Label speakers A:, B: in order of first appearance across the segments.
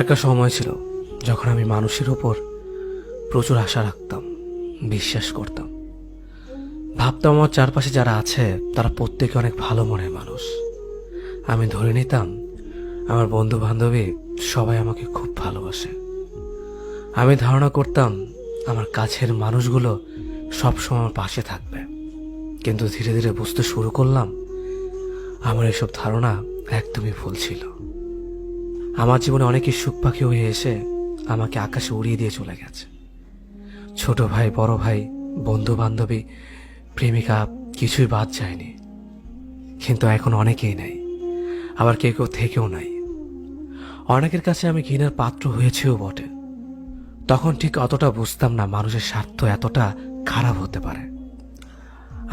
A: একটা সময় ছিল যখন আমি মানুষের উপর প্রচুর আশা রাখতাম, বিশ্বাস করতাম। ভাবতাম আমার চারপাশে যারা আছে তারা প্রত্যেকে অনেক ভালো মনের মানুষ। আমি ধরে নিতাম আমার বন্ধু বান্ধবী সবাই আমাকে খুব ভালোবাসে। আমি ধারণা করতাম আমার কাছের মানুষগুলো সবসময় আমার পাশে থাকবে। কিন্তু ধীরে ধীরে বুঝতে শুরু করলাম আমার এসব ধারণা একদমই ভুল ছিল। আমার জীবনে অনেকেই সুখ পাখি হয়ে এসে আমাকে আকাশে উড়িয়ে দিয়ে চলে গেছে। ছোট ভাই, বড় ভাই, বন্ধু বান্ধবী, প্রেমিকা, কিছুই বাদ যায়নি। কিন্তু এখন অনেকেই নাই, আবার কেউ কেউ থেকেও নাই। অনেকের কাছে আমি ঘৃণার পাত্র হয়েছেও বটে। তখন ঠিক অতটা বুঝতাম না মানুষের স্বার্থ এতটা খারাপ হতে পারে।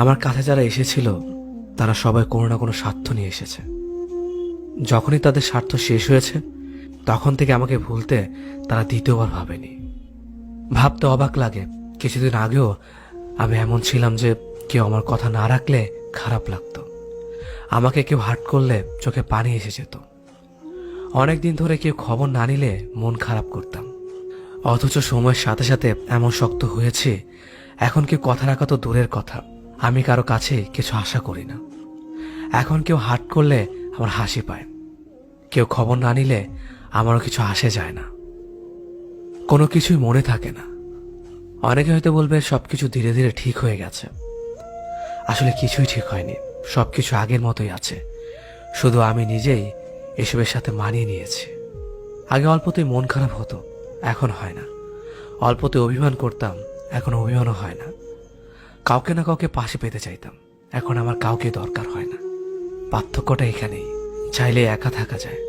A: আমার কাছে যারা এসেছিল তারা সবাই কোনো না কোনো স্বার্থ নিয়ে এসেছে। যখনই তাদের স্বার্থ শেষ হয়েছে তখন থেকে আমাকে ভুলতে তারা দ্বিতীয়বার ভাবেনি। ভাবতে অবাক লাগে, কিছুদিন আগেও আমি এমন ছিলাম যে কেউ আমার কথা না রাখলে খারাপ লাগতো। আমাকে কেউ হার্ট করলে চোখে পানি এসে যেত। অনেকদিন ধরে কেউ খবর না নিলে মন খারাপ করতাম। অথচ সময়ের সাথে সাথে এমন শক্ত হয়েছে এখন কেউ কথা রাখা তো দূরের কথা, আমি কারো কাছে কিছু আশা করি না। এখন কেউ হার্ট করলে আমার হাসি পায়, কেউ খবর না নিলে আমারও কিছু আসে যায় না, কোনো কিছুই মনে থাকে না। অনেকে হয়তো বলবে সবকিছু ধীরে ধীরে ঠিক হয়ে গেছে। আসলে কিছুই ঠিক হয়নি, সবকিছু আগের মতোই আছে। শুধু আমি নিজেই এসবের সাথে মানিয়ে নিয়েছি। আগে অল্পতেই মন খারাপ হতো, এখন হয় না। অল্পতে অভিমান করতাম, এখন অভিমানও হয় না। কাউকে না কাউকে পাশে পেতে চাইতাম, এখন আমার কাউকে দরকার হয় না। পার্থক্যটা এখানেই, চাইলে একা থাকা যায়।